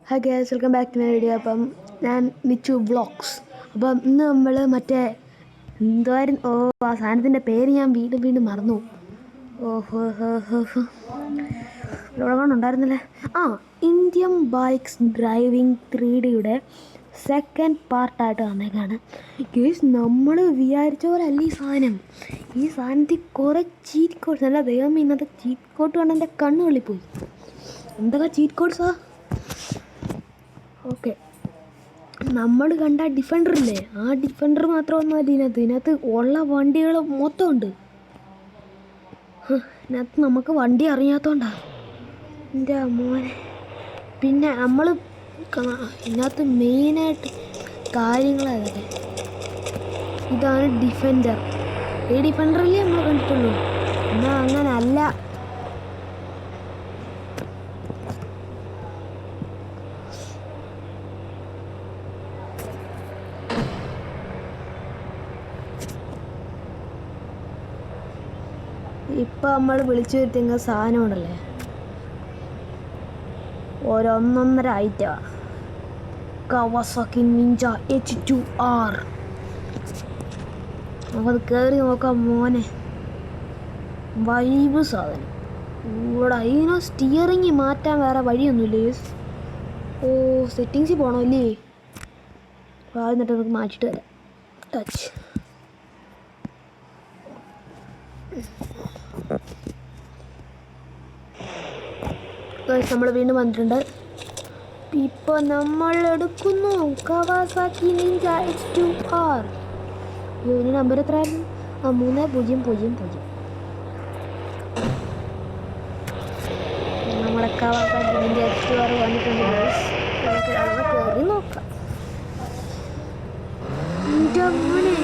Hi guys, welcome back to my video. അപ്പം ഞാൻ Michu vlogs. അപ്പം ഇന്ന് നമ്മൾ മറ്റേ എന്തായിരുന്നു ആ സാധനത്തിൻ്റെ പേര് ഞാൻ വീണ്ടും മറന്നു. ഉണ്ടായിരുന്നില്ലേ? ഇന്ത്യൻ ബൈക്സ് ഡ്രൈവിംഗ് 3Dയുടെ സെക്കൻഡ് പാർട്ടായിട്ട് വന്നേക്കാണ് ഗൈസ്. നമ്മൾ വിചാരിച്ച പോലെ അല്ല ഈ സാധനത്തിൽ കുറേ ചീറ്റ് കോഡ്സ്. അല്ല ദൈവം, ഇന്നത്തെ ചീറ്റ് കോഡ് കൊണ്ട് എൻ്റെ കണ്ണ് തള്ളിപ്പോയി. എന്തൊക്കെ ചീറ്റ് കോഡ്സാ? ഓക്കെ, നമ്മൾ കണ്ട ഡിഫൻഡർ ഇല്ലേ, ആ ഡിഫൻഡർ മാത്രമൊന്നുമല്ല ഇതിനകത്ത് ഉള്ള വണ്ടികൾ മൊത്തം ഉണ്ട്. ഇതിനകത്ത് നമുക്ക് വണ്ടി അറിയാത്തോണ്ടാ എൻ്റെ മോനെ. പിന്നെ നമ്മൾ ഇതിനകത്ത് മെയിനായിട്ട് കാര്യങ്ങളതൊക്കെ. ഇതാണ് ഡിഫൻഡർ. ഈ ഡിഫൻഡറല്ലേ നമ്മൾ കണ്ടിട്ടുള്ളൂ. എന്നാൽ അങ്ങനല്ല. ഇപ്പം നമ്മൾ വിളിച്ചു വരുത്തിയ സാധനം ഉണ്ടല്ലേ, ഒരൊന്നൊന്നര ഐറ്റമാണ്. Kawasaki Ninja H2R. നമുക്കത് കയറി നോക്കാം മോനെ. വൈബ് സാധനം. ഇവിടെ അതിനോ സ്റ്റിയറിങ് മാറ്റാൻ വേറെ വഴിയൊന്നുമില്ലേ? സെറ്റിങ്സിൽ പോകണമല്ലേ? എന്നിട്ട് നമുക്ക് മാറ്റിയിട്ട് വരാം. ടച്ച്. നമ്മൾ വീണ്ടും വന്നിട്ടുണ്ട്. ഇപ്പോൾ നമ്മൾ എടുക്കുന്നു കവാസാക്കി നിഞ്ച H2R. ഇതിന് നമ്പർ എത്രയായിരുന്നു? 3000. നമ്മുടെ കവാസാക്കി നിഞ്ച H2R വന്നിട്ടുണ്ട്. നമുക്ക് അവിടെ കയറി നോക്കാം. എൻ്റെ മോനെ,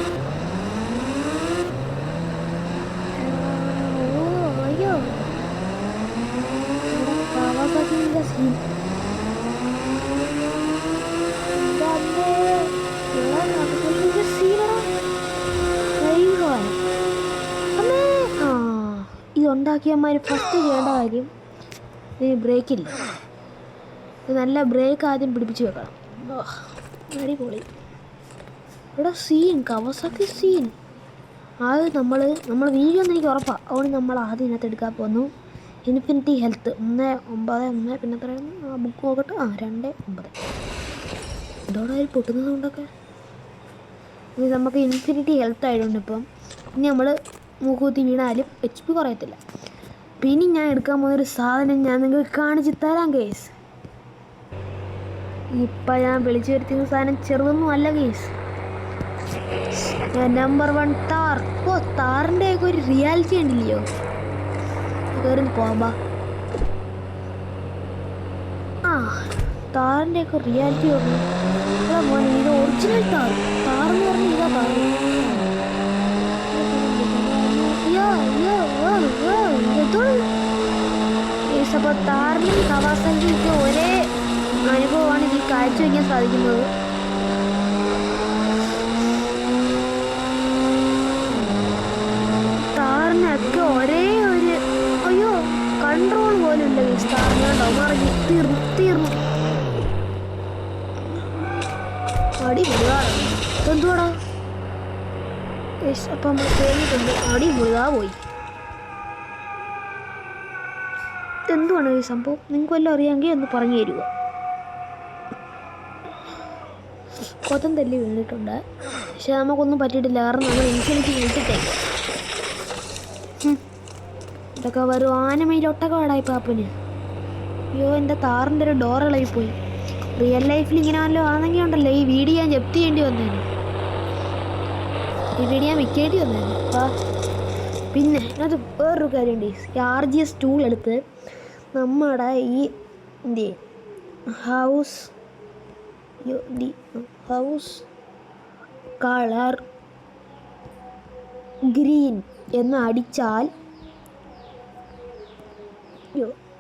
ഇതുണ്ടാക്കിയമാർ ഫസ്റ്റ് ചെയ്യേണ്ട കാര്യം, ഇതിന് ബ്രേക്കില്ല. ഇത് നല്ല ബ്രേക്ക് ആദ്യം പിടിപ്പിച്ച് വെക്കണം. അടിപൊളി. ഇവിടെ കവാസാക്കി സീൻ. അത് നമ്മൾ വീഡിയോ എന്ന് എനിക്ക് ഉറപ്പാണ്. അതുകൊണ്ട് നമ്മൾ ആദ്യം ഇതിനകത്ത് എടുക്കാൻ പോകുന്നു. Infinity health 191. പിന്നെ എത്രയാണ് ബുക്ക് നോക്കട്ടെ? 290. ഇതോടെ അതിൽ പൊട്ടുന്നതുകൊണ്ടൊക്കെ ഇനി നമുക്ക് ഇൻഫിനിറ്റി ഹെൽത്ത് ആയതുകൊണ്ട് ഇനി നമ്മൾ മൂക്കുത്തി വീണാലും HP കുറയത്തില്ല. പിന്നെ ഞാൻ എടുക്കാൻ പോകുന്നൊരു സാധനം ഞാൻ നിങ്ങൾക്ക് കാണിച്ച് തരാം ഗേസ്. ഇപ്പം ഞാൻ വിളിച്ചു വരുത്തുന്ന സാധനം ചെറുതൊന്നും അല്ല ഗേസ്. നമ്പർ 1 താർ. താറിൻ്റെയൊക്കെ ഒരു റിയാലിറ്റി ഉണ്ടില്ലയോ? കയറി പോകാം. താറിൻ്റെയൊക്കെ റിയാലിറ്റി പറഞ്ഞു മോനെ. ഇത് ഒറിജിനൽ താറെന്ന് പറഞ്ഞാൽ ഇതാ താറ്. അപ്പോൾ താറിനും കവാസാക്കിക്ക് ഒരേ അനുഭവമാണ് ഇതിൽ കാഴ്ചവെക്കാൻ സാധിക്കുന്നത്. താറിനൊക്കെ ഒരേ ഒരു കൺട്രോൾ പോലും ഇല്ല ഗൈസ്. താറിനുണ്ടോ മറിഞ്ഞ് തീർന്നു. അടിപൊളിയാണ്. എന്തുവാടാ ഗൈസ്? അപ്പം നമ്മൾ കഴിഞ്ഞിട്ടുണ്ട്. അടിപൊളിതാ പോയി. എന്തുവാണ് ഈ സംഭവം? നിങ്ങൾക്ക് വല്ലതും അറിയാമെങ്കിൽ ഒന്ന് പറഞ്ഞു തരുക. കൊതം തല്ലി വീണിട്ടുണ്ട്. പക്ഷെ നമുക്കൊന്നും പറ്റിയിട്ടില്ല, കാരണം നമ്മൾ ഇൻഫിനിറ്റി വീട്ടിട്ടേ. ഇതൊക്കെ വരും ആനമയിലൊട്ടകവാടായി പാപ്പന്. അയ്യോ, എൻ്റെ താറിൻ്റെ ഒരു ഡോർ ഇളകിപ്പോയി. റിയൽ ലൈഫിൽ ഇങ്ങനെ വല്ലതും ആണെങ്കിൽ ഉണ്ടല്ലോ, ഈ വീഡിയോ ഞാൻ ജപ്തി ചെയ്യേണ്ടി വന്നേനെ. ഈ വീഡിയോ ഞാൻ വിൽക്കേണ്ടി വന്നേനെ. പിന്നെ അതിനകത്ത് വേറൊരു കാര്യമുണ്ട്. RGS ടൂൾ എടുത്ത് നമ്മുടെ ഈ ഹൗസ് കളർ ഗ്രീൻ എന്ന് അടിച്ചാൽ,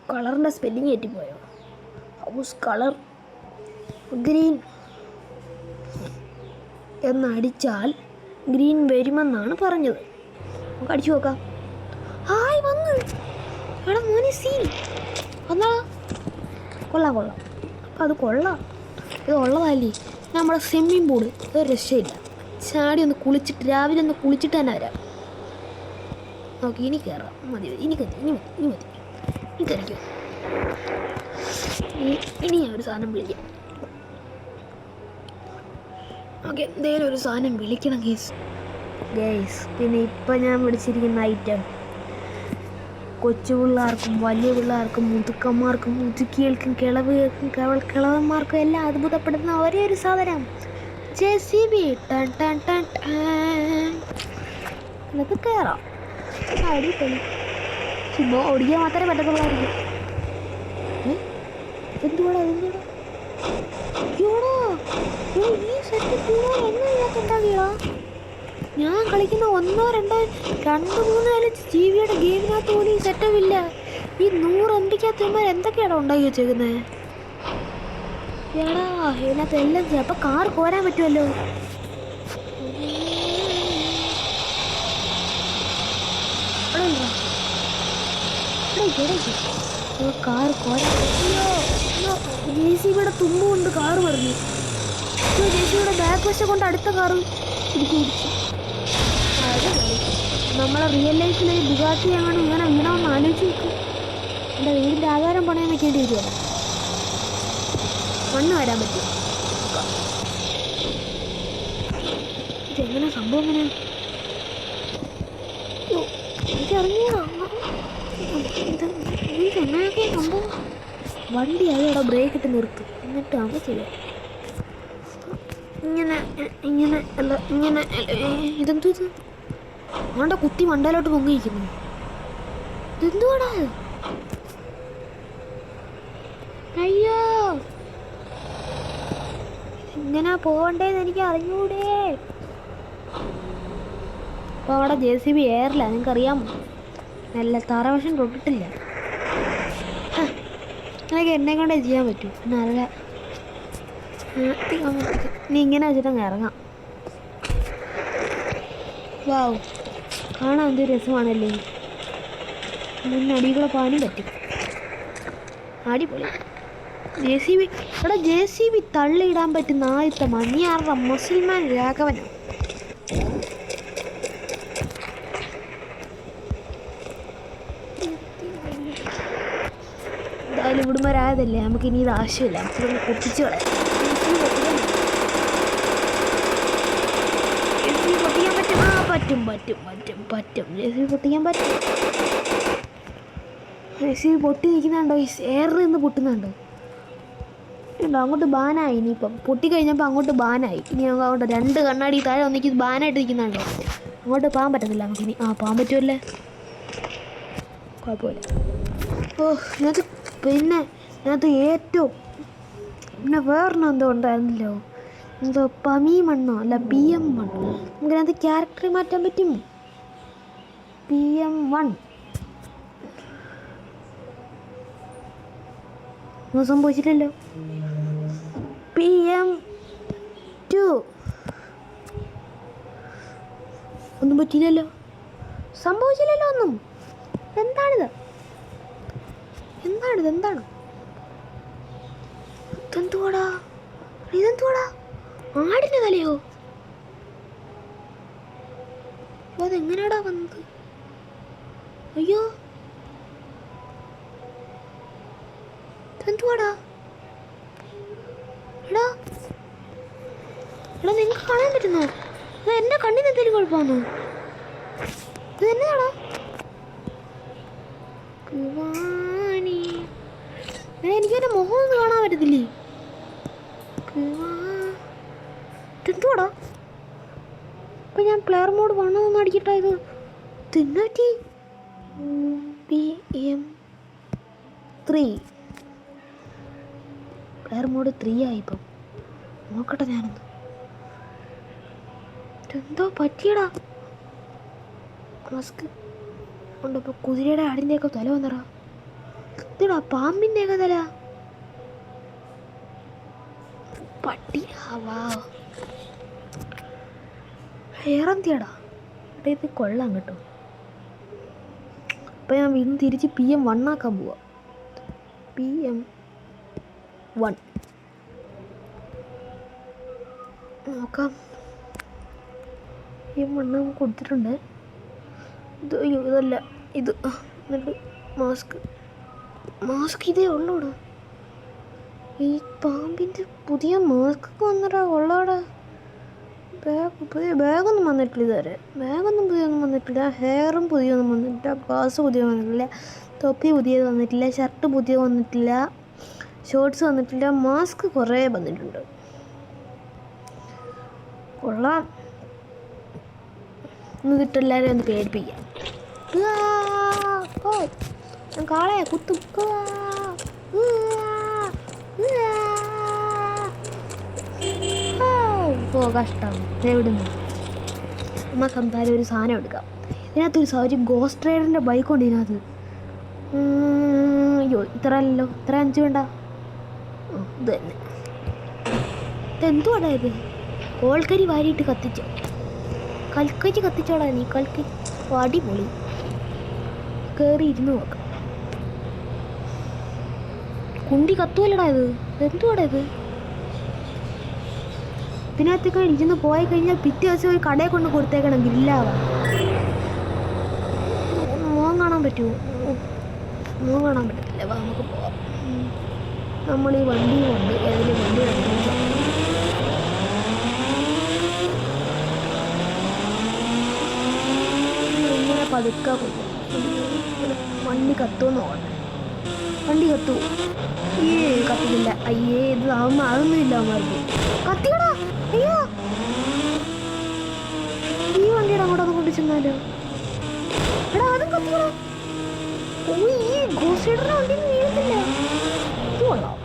കളറിൻ്റെ സ്പെല്ലിങ് ഏറ്റിപ്പോയോ? ഹൗസ് കളർ ഗ്രീൻ എന്നടിച്ചാൽ ഗ്രീൻ വരുമെന്നാണ് പറഞ്ഞത്. നമുക്ക് അടിച്ചു നോക്കാം. ഹായ് വന്നു. എടാ മോനെ സീൻ വന്നാ. കൊള്ളാം. അപ്പം അത് കൊള്ളാം. ഇത് ഉള്ളതല്ലേ നമ്മുടെ സ്വിമ്മിങ് പൂള്. ഒരു രക്ഷയില്ല. ചാടി ഒന്ന് കുളിച്ചിട്ട് രാവിലെ ഒന്ന് കുളിച്ചിട്ട് തന്നെ വരാം. ഓക്കെ, ഇനി കയറാം. മതി, ഇനി കയറിക്കോ. ഇനി ഞാൻ ഒരു സാധനം വിളിക്കാം. ഓക്കെ, എന്തെങ്കിലും ഒരു സാധനം വിളിക്കണം ഗേസ്. പിന്നെ ഇപ്പം ഞാൻ വിളിച്ചിരിക്കുന്ന ഐറ്റം കൊച്ചു പിള്ളേർക്കും വലിയ പിള്ളേർക്കും മുതുക്കന്മാർക്കും മുതുക്കികൾക്കും കിളവന്മാർക്കും എല്ലാം അത്ഭുതപ്പെടുന്ന ഒരേ ഒരു സാധനം JCB. അത് കയറാം. അടിപൊളി. ചുമ്മാ ഓടിക്കാൻ മാത്രമേ പറ്റത്തുള്ളായിരിക്കും. എന്തുകൂടാ ഈ സെറ്റ് എങ്ങനെയാ? ഞാൻ കളിക്കുന്ന 1, 2, 3 GB ഗെയിമിനകത്ത് പോലും ഈ സെറ്റപ്പ് ഇല്ല. ഈ 100 MB എന്തൊക്കെയാണോ ഉണ്ടാക്കി വെച്ചേക്കുന്നത്? എടാ ഇതിനകത്ത് എല്ലാം അപ്പം കാർ കോരാൻ പറ്റുമല്ലോ. കാർ കോരാൻ JCBയുടെ തുമ്പുകൊണ്ട് കാറ് പറഞ്ഞു. JCBയുടെ ബാക്ക് വശം കൊണ്ട് അടുത്ത കാറ് പിടിച്ചു. നമ്മളെ റിയൽ ലൈഫിൽ ബുഗാട്ടി അങ്ങനെ ഇങ്ങനെ വീണമെന്ന് ആലോചിച്ച് നോക്കും. എൻ്റെ വീടിൻ്റെ ആധാരം പണയം വെക്കേണ്ടി വരുമല്ലോ. മണ്ണ് വരാൻ പറ്റും. ഇതെങ്ങനെ സംഭവം? എങ്ങനെ എനിക്കറിഞ്ഞോ ഇതെങ്ങനെയൊക്കെ സംഭവം? വണ്ടി അതോടെ ബ്രേക്ക് ഇട്ട് നിർത്തും, എന്നിട്ടാണ് ചെയ്യാം. ഇങ്ങനെ ഇതെന്തോ ഇത്? അവൻ്റെ കുത്തി മണ്ടയിലോട്ട് പൊങ്ങിയിരിക്കുന്നു. ഇതെന്തുവാടാ? അയ്യോ, ഇങ്ങനെ പോകണ്ടേന്ന് എനിക്ക് അറിഞ്ഞൂടേ. അപ്പോൾ അവിടെ JCB എയറില്ല, നിങ്ങൾക്കറിയാമോ? നല്ല തറവശം തൊട്ടിട്ടില്ല. അതൊക്കെ എന്നെ കൊണ്ടേ ചെയ്യാൻ പറ്റൂ. നല്ല നീ ഇങ്ങനെ വെച്ചിട്ടങ്ങ് ഇറങ്ങാം. വാവ്, കാണാൻ എന്തൊരു രസമാണല്ലേ. മുന്നടികളെ പാനും പറ്റും. അടിപൊളി. JCB തള്ളിയിടാൻ പറ്റുന്ന ആദ്യത്തെ മണിയാറുടെ മുസൽമാൻ രാഘവനാണ്. എന്തായാലും ഇവിടുമാരായതല്ലേ, നമുക്ക് ഇനി ഇത് ആവശ്യമില്ല. നമുക്കൊന്ന് പൊട്ടിച്ചു കളയാം. പൊട്ടിക്കാൻ പറ്റും. പറ്റും. JCB പൊട്ടിക്കാൻ പറ്റും. JCB പൊട്ടി നിൽക്കുന്നുണ്ടോ? എയറിൽ നിന്ന് പൊട്ടുന്നുണ്ടോ? അങ്ങോട്ട് ബാനായി. ഇനിയിപ്പം പൊട്ടിക്കഴിഞ്ഞപ്പോൾ അങ്ങോട്ട് ബാനായി. ഇനി അങ്ങോട്ട് 2 കണ്ണാടി താഴെ ഒന്നിക്ക് ബാനായിട്ട് നിൽക്കുന്നുണ്ടോ? അങ്ങോട്ട് പോകാൻ പറ്റത്തില്ല നമുക്കിനി. പോകാൻ പറ്റുമല്ലേ, കുഴപ്പമില്ല. ഇതിനകത്ത് ഏറ്റവും വേറൊന്നും എന്തോ ഉണ്ടായിരുന്നല്ലോ. എന്തോ പമി മണ്ണോ അല്ല PM മണ്ണോ. നമുക്കതിനകത്ത് ക്യാരക്ടർ മാറ്റാൻ പറ്റും. PM1 ഒന്നും സംഭവിച്ചില്ലല്ലോ. PM2 ഒന്നും പറ്റിയില്ലല്ലോ, സംഭവിച്ചില്ലല്ലോ ഒന്നും. എന്താണ് ഇതെന്തുവാടാ? ആടിൻ്റെ തലയോ? അതെങ്ങനെയാടാ വന്നത്? അയ്യോ, ഇതെന്തുവാടാ? എടാ നിങ്ങൾക്ക് കാണാൻ പറ്റുന്നോ? അത് എൻ്റെ കണ്ണിന് എന്തെങ്കിലും കുഴപ്പമാണോ? ഇത് എന്നതാടാ? എനിക്കെൻ്റെ മുഖം ഒന്നും കാണാൻ പറ്റത്തില്ലേ? ഇതെന്തുവാടാ? ഇപ്പം ഞാൻ പ്ലെയർ മോഡ് 1 ഒന്ന് അടിക്കട്ടെ. ഇത് തിന്നറ്റി PM3 പ്ലെയർ മോഡ് 3 ആയിപ്പം. നോക്കട്ടെ ഞാനൊന്ന്. ഇതെന്തോ പറ്റിയടാ? മാസ്ക് ഉണ്ട്. ഇപ്പോൾ കുതിരയുടെ ആടിൻ്റെയൊക്കെ തല വന്നടാ. ഇതാ പാമ്പിൻ്റെയൊക്കെ തല. പട്ടി. ഹെയറെന്തിയാടാ? ഇത് കൊള്ളാം കേട്ടോ. അപ്പം ഞാൻ വീണ്ടും തിരിച്ച് PM1 ആക്കാൻ പോവാം. PM1 നോക്കാം. ഈ മണ്ണ് കൊടുത്തിട്ടുണ്ട്. ഇതല്ല ഇത്. എന്നിട്ട് മാസ്ക് ഇതേ ഉള്ളൂടാ. ഈ പാമ്പിൻ്റെ പുതിയ മാസ്ക് വന്നിട്ടാ ഉള്ളോടാ. പുതിയ ബാഗൊന്നും വന്നിട്ടില്ല ഇതുവരെ. ബാഗൊന്നും പുതിയൊന്നും വന്നിട്ടില്ല. ഹെയറും പുതിയൊന്നും വന്നിട്ടില്ല. ഗ്ലാസ് പുതിയ വന്നിട്ടില്ല. തൊപ്പി പുതിയത് വന്നിട്ടില്ല. ഷർട്ട് പുതിയത് വന്നിട്ടില്ല. ഷോർട്സ് വന്നിട്ടില്ല. മാസ്ക് കുറേ വന്നിട്ടുണ്ട്. കൊള്ളാം. എന്നിട്ട് എല്ലാവരും ഒന്ന് പേടിപ്പിക്കാം. ഞാൻ കാളയെ കുത്തും. കഷ്ടം. എവിടുന്ന് നമുക്ക് എന്തായാലും ഒരു സാധനം എടുക്കാം. ഇതിനകത്തൊരു ഗോസ്റ്റ് റൈഡറിൻ്റെ ബൈക്കുണ്ട് ഇതിനകത്ത്. അയ്യോ ഇത്ര അല്ലല്ലോ. ഇത്ര 5 വേണ്ട. ഇത് തന്നെ. ഇതെന്തുവാടാ ഇത്? കോൾക്കരി വാരിയിട്ട് കത്തിച്ചോ? കൽക്കരി കത്തിച്ചോടാ നീ. കൽക്കരി അടിപൊളി. കയറി ഇരുന്ന് നോക്കാം. കുണ്ടി കത്തുവല്ലടാ ഇത്. എന്തുവാടാ ഇത്? ഇതിനകത്തൊക്കെ ഇരുന്ന് പോയി കഴിഞ്ഞാൽ പിറ്റേ ദിവസം ഒരു കടയിൽ കൊണ്ട് കൊടുത്തേക്കണം. ഗ്രില്ലാവാ. മോൻ കാണാൻ പറ്റുമോ? മോൻ കാണാൻ പറ്റത്തില്ല. അപ്പോൾ നമുക്ക് പോവാം. നമ്മൾ ഈ വണ്ടി കൊണ്ട് ഏതെങ്കിലും വണ്ടി ഇങ്ങനെ പതുക്കെ പോകും. വണ്ടി കത്തുമെന്ന് തോന്നണം. വണ്ടി കത്തുമോ? കത്തുന്നില്ല. അയ്യേ ഇത് അതൊന്നും ഇല്ല അവന്മാർക്ക്. കത്തിക്കടാ. അയ്യോ ഈ വണ്ടിയുടെ അങ്ങോട്ടൊന്ന് കൊണ്ട് ചെന്നാലോ? എടാ അതും കത്തിക്കടാ. ഈ ഗോസ്റ്റൈഡറിന്റെ വണ്ടി വീഴത്തില്ല. ഇത് കൊള്ളാം.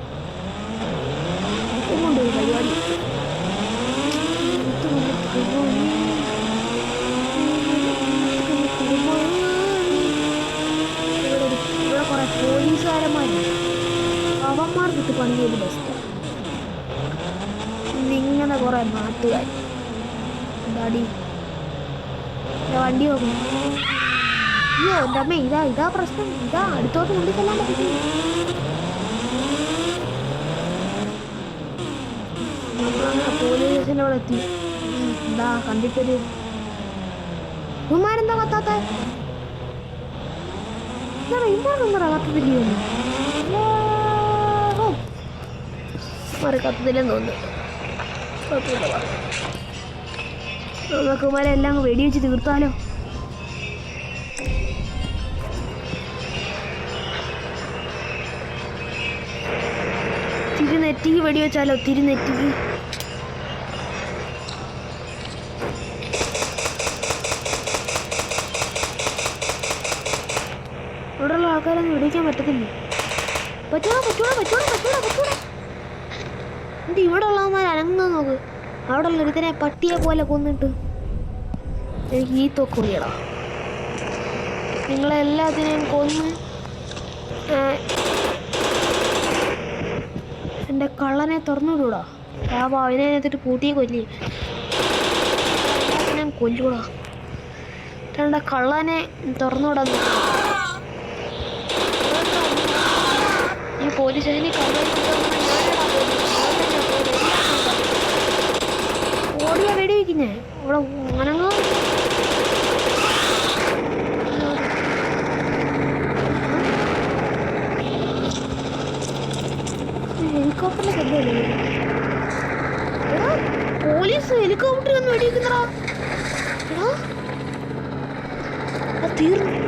കൊണ്ട് പരിപാടി. ഇവിടെ കുറെ പോലീസുകാരന്മാരുണ്ട്. അവന്മാർക്കിട്ട് പണി ചെയ്ത് ബെസ്റ്റ്. ഇങ്ങനെ കുറെ നാട്ടുകാർ. എന്താടി വണ്ടി നോക്കുന്നു. അയ്യോ എൻ്റെ അമ്മ ഇതാ പ്രശ്നം. ഇതാ അടുത്തോട്ട് കൊണ്ടിച്ചെല്ലാൻ പറ്റില്ല. നമ്മളങ്ങനെ പോലീസ് സ്റ്റേഷൻ്റെ അവിടെ എത്തി. എന്താ കണ്ടിട്ടൊരു ഇവന്മാരെന്താ കത്താത്ത? ഇവന്മാരെന്താ കത്തത്തില്ലേ? കത്തത്തില്ലെന്ന് തോന്നുന്നു. നമുക്ക് ഇവരെല്ലാം വെടിവെച്ച് തീർത്താലോ? തിരുനെറ്റിക്ക് വെടിവെച്ചാലോ? തിരുനെറ്റിക്ക്. ഇവിടെയുള്ള ആൾക്കാരൊന്നും വെടിവെക്കാൻ പറ്റത്തില്ല. പറ്റൂടാ. എന്നിട്ട് ഇവിടെ ഉള്ളവന്മാർ അനങ്ങാൻ നോക്ക്. അവിടെ ഉള്ള ഒരുത്തനെ പട്ടിയെ പോലെ കൊന്നിട്ട് എനിക്ക് ഈ തൊക്കുറിയടാ. നിങ്ങളെല്ലാത്തിനെയും കൊന്ന് എൻ്റെ കള്ളനെ തുറന്നുവിടൂടാ. പാപ അവനെ എന്നിട്ട് പൂട്ടിയെ കൊല്ലി. ഞാൻ കൊല്ലൂടാ. എൻ്റെ കള്ളനെ തുറന്നുവിടാൻ ഈ പോലീസ് സ്റ്റേഷനിൽ ഓടിയാ വെടി വയ്ക്കുന്നേ. ഇവിടെ അനങ്ങ ഹെലികോപ്റ്ററിലൊക്കെ എന്തല്ലേ? പോലീസ് ഹെലികോപ്റ്റർ ഒന്ന് വെടിവെക്കുന്നടാ. തീർന്നു.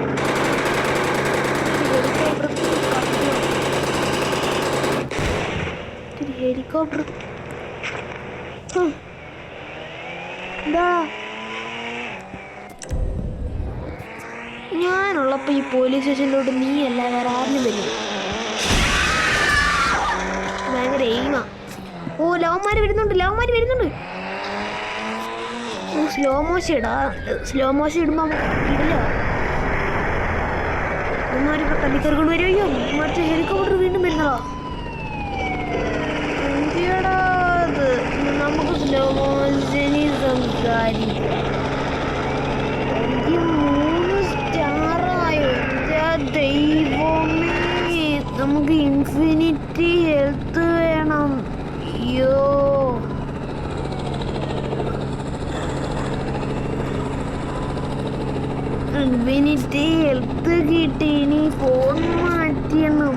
ഹെലികോപ്റ്റർ എന്താ? ഞാനുള്ളപ്പോ ഈ പോലീസ് സ്റ്റേഷനിലോട്ട് നീ അല്ല വേറെ ആരിനും വരും. ഭയങ്കര എയിമാ. ഓ ലവന്മാര് വരുന്നുണ്ട്. സ്ലോ മോഷൻ ഇടാ. സ്ലോ മോഷൻ ഇടുമ്പോ ഇടില്ല. ഒന്നൊരു തല്ലിക്കറുകൾ വരുമോ? മറ്റേ ഹെലികോപ്റ്റർ വീണ്ടും വരുന്നതാ. എന്തിയടാ അത്? നമുക്ക് സ്ലോ മോഷനിൽ സംസാരിക്കാം. എനിക്ക് 3 സ്റ്റാറായോ? ദൈവമേ, നമുക്ക് ഇൻഫിനിറ്റി ഹെൽത്ത് വേണം. അയ്യോ ഇവനിട്ട് ഹെൽത്ത് കിട്ടി. ഇനി ഫോൺ മാറ്റണം.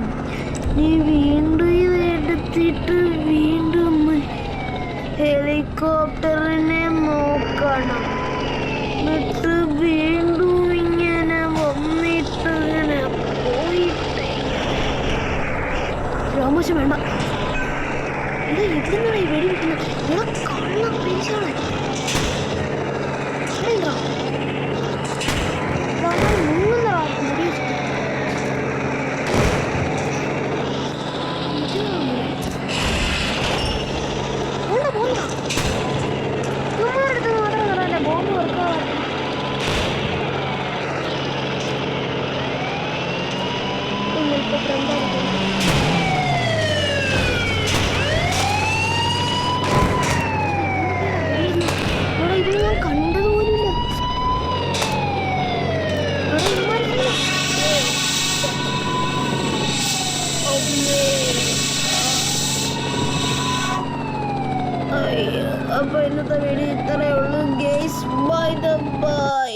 നീ വീണ്ടും ഇത് എടുത്തിട്ട് വീണ്ടും ഹെലികോപ്റ്ററിനെ നോക്കണം. എന്നിട്ട് വീണ്ടും ഇങ്ങനെ വന്നിട്ട് ഇങ്ങനെ പോയിട്ട് രാമോശം വേണ്ട. ഇത് എവിടുന്നാണ് ഈ വെടി കിട്ടുന്നത്? ഇവിടെ കള്ള പെരിച്ചാണ്. അപ്പോൾ ഇന്നത്തെ വീഡിയോ ഇത്രയേ ഉള്ളൂ ഗൈസ്. ബൈ.